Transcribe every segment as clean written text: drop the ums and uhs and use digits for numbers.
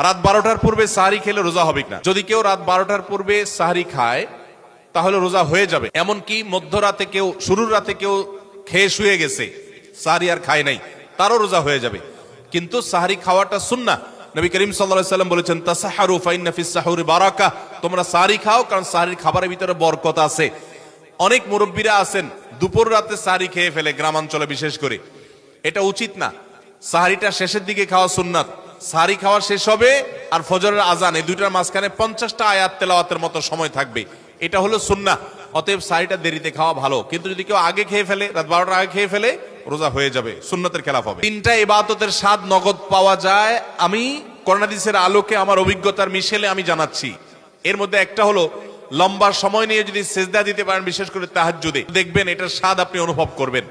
রাত 12টার পূর্বে সাহরি খেলে রোজা হবে না। যদি কেউ রাত 12টার পূর্বে সাহরি খায় তাহলে রোজা হয়ে যাবে। এমনকি মধ্যরাতে কেউ, শুরুর রাতে কেউ খেয়ে শুয়ে গেছে, সাহরি আর খায় নাই, তারও রোজা হয়ে যাবে। কিন্তু সাহরি খাওয়াটা সুন্নাহ। নবী করিম সাল্লাল্লাহু আলাইহি ওয়াসাল্লাম বলেছেন, তাসাহারু ফাইন্না ফিস সাহুরি বারাকা, তোমরা সাহরি খাও কারণ সাহরির খাবারের ভিতরে বরকত আছে। অনেক মুরব্বীরা আছেন দুপুর রাতে সাহরি খেয়ে ফেলে, গ্রামাঞ্চলে বিশেষ করে। এটা উচিত না। সাহরিটা শেষের দিকে খাওয়া সুন্নাত। সাহরি খাওয়া শেষ হবে আর ফজরের আজান, এই দুইটার মাঝখানে 50টা আয়াত তেলাওয়াতের মতো সময় থাকবে, এটা হলো সুন্নাহ। অতএব সাহরিটা দেরিতে খাওয়া ভালো। কিন্তু যদি কেউ আগে খেয়ে ফেলে, রাত 12টার আগে খেয়ে ফেলে, রোজা হয়ে যাবে, সুন্নতের খেলাফ হবে। 3টা ইবাদতের স্বাদ নগদ পাওয়া যায়, আমি কোরআন হাদিসের আলোকে আমার অভিজ্ঞতার মিশেলে আমি জানাচ্ছি। এর মধ্যে একটা হলো লম্বা সময় নিয়ে যদি সেজদা দিতে পারেন, বিশেষ করে তাহাজ্জুদে, দেখবেন এটার স্বাদ আপনি অনুভব করবেন।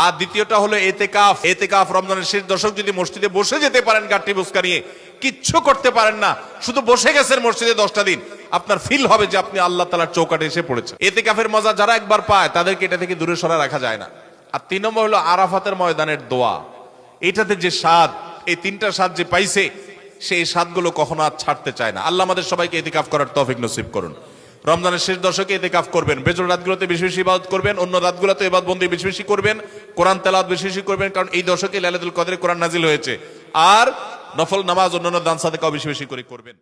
আর দ্বিতীয়টা হলো এতেকাফ। এতেকাফ রমজানের শেষ দশক যদি মসজিদে বসে যেতে পারেন, গাঠি বুসকা নিয়ে, কিচ্ছু করতে পারেন না, শুধু বসে গেছেন মসজিদে 10টা দিন, আপনার ফিল হবে যে আপনি আল্লাহ তাআলার চৌকাঠে এসে পড়েছেন। এতেকাফের মজা যারা একবার পায় তাদেরকে এটা থেকে দূরে সরা রাখা যায় না। আর 3 নম্বর হলো আরাফাতের ময়দানের দোয়া। এটাতে যে স্বাদ, এই 3টা স্বাদ যে পাইছে, সেই স্বাদগুলো কখনো আর ছাড়তে চায় না। আল্লাহ আমাদের সবাইকে ইতিকাফ করার তৌফিক নসিব করুন। রমজানের শেষ দশকে ইতিকাফ করবেন, বেজর রাতগুলোতে বেশি বেশি ইবাদত করবেন, অন্য রাতগুলোতে ইবাদত বন্দি বেশি বেশি করবেন, কোরআন তেলাওয়াত বেশি বেশি করবেন, কারণ এই দশকে লাইলাতুল কদরে কোরআন নাজিল হয়েছে। আর নফল নামাজ, অন্যান্য দান সাদেকাও বেশি বেশি করে করবেন।